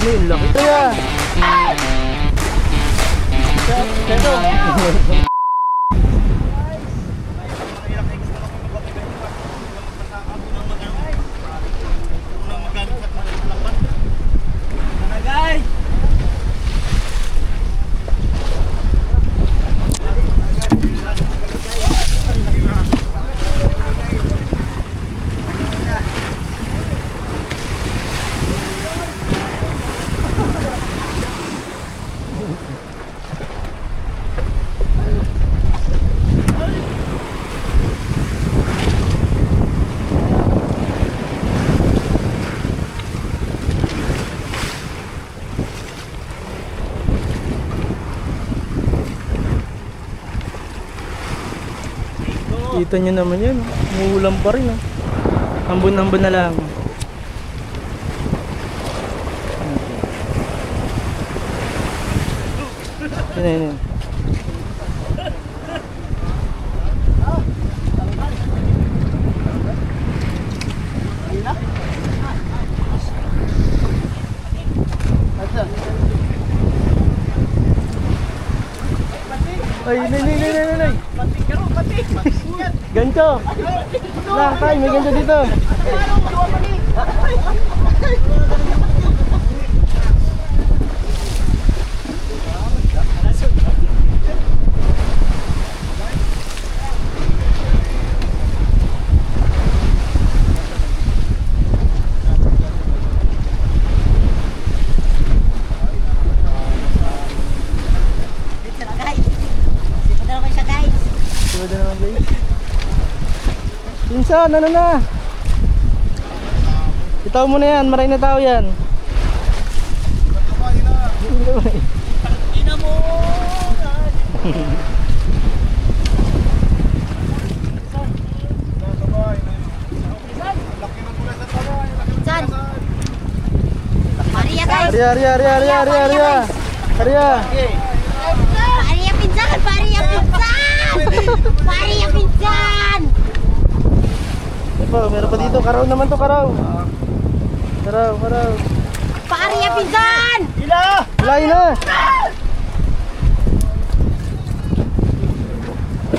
Ano yung laki? Kaya! Kita nyo naman yan, umuulan pa rin. Hambon-hambon na lang. Yan. Ay, nay. Gancho. Lang, tay, may gancho dito. Pinsan, ano na? Itaw mo na yan, maray na tao yan. Ina mo! Pinsan! Maria guys! Maria! Maria pinsan! Maria pinsan! Meron pa dito, karaw naman to, karaw. Karaw. Maria pinsan! Lain na!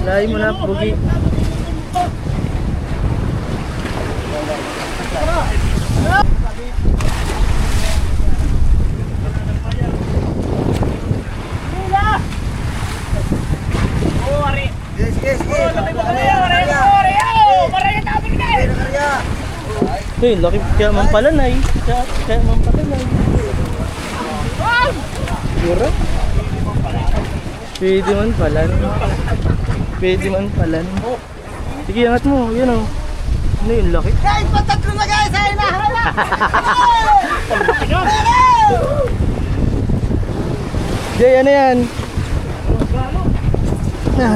Lain mo na, bugi. Hey, laki kaya mampalanay. Kaya mampalanay. Pura? Pwede man palan. Sige, angat mo. Yan o. Ano yung laki? Guys, patatlo na guys! Ayun na! Jay, ano yan?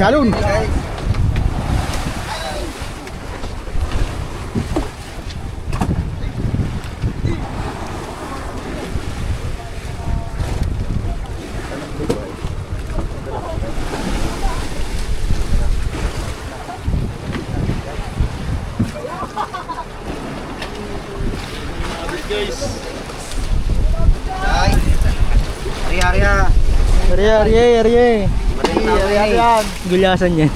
Galon! Guys. Arya. Gulasan yan.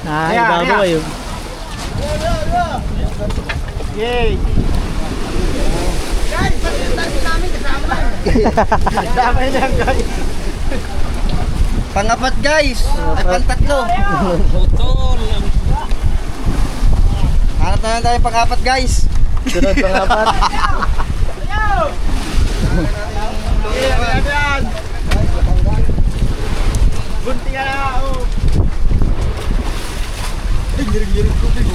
Ibabaw kayo. Yay! Guys, pagkakita namin kasama. Kasama yan guys. Pangapat guys. At pang-tatlo. Hanap na lang tayo pang-apat guys. Sunod pang-apat. Bunti ka na! Giring-giring kuping.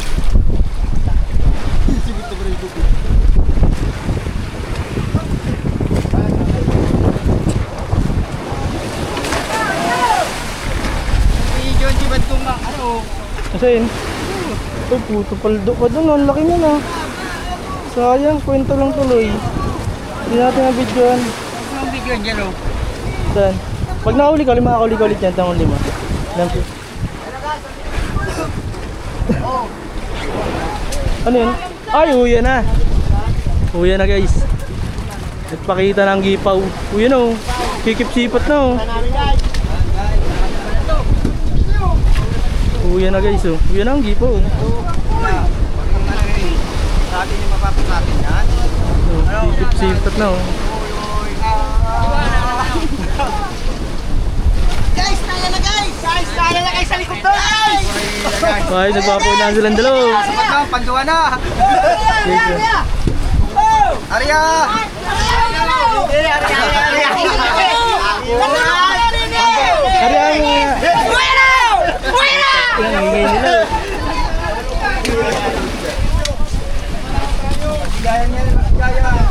Sibit na ba rin kuping? John, sibad kong ano? Asain? Ito, puto paldo ka dun. Ang laki niya na. Sayang, kwento lang tuloy. Hindi natin na-videoan. Ang bigyan dyan o. Saan? Pag nakahuli ka, makakahuli ka ulit yan. Tangon 5. Ano yun? Ay, uya na. Uya na guys. Nagpakita ng gipaw. Uy, yun o. Kikip-sipat na o. Uy, yan na guys o. Uy, yan ang gipaw. Sa atin yung mapapasatin yan. Kikip-sipat na o. Guys, kaya na guys! Guys, kaya na guys sa likod doon! Guys! Ay, nagpapauna silang dalaw. Sapat na, panduwa na. Arya! Ari ang yan, hingay nila. Bigayan yan, bigayan.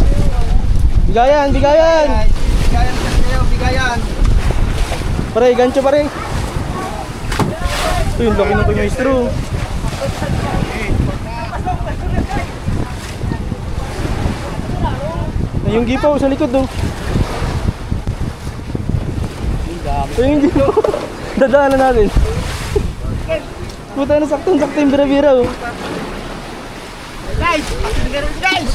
Bigayan, bigayan. Bigayan kayo, bigayan. Pare, gancho pare. Ito yung laki ng kay maestro. Ay, yung gipaw sa likod oh. Ito yung gipaw. Dadaanan natin. Puta na saktong-sakto yung bira-bira oh. Guys! Guys!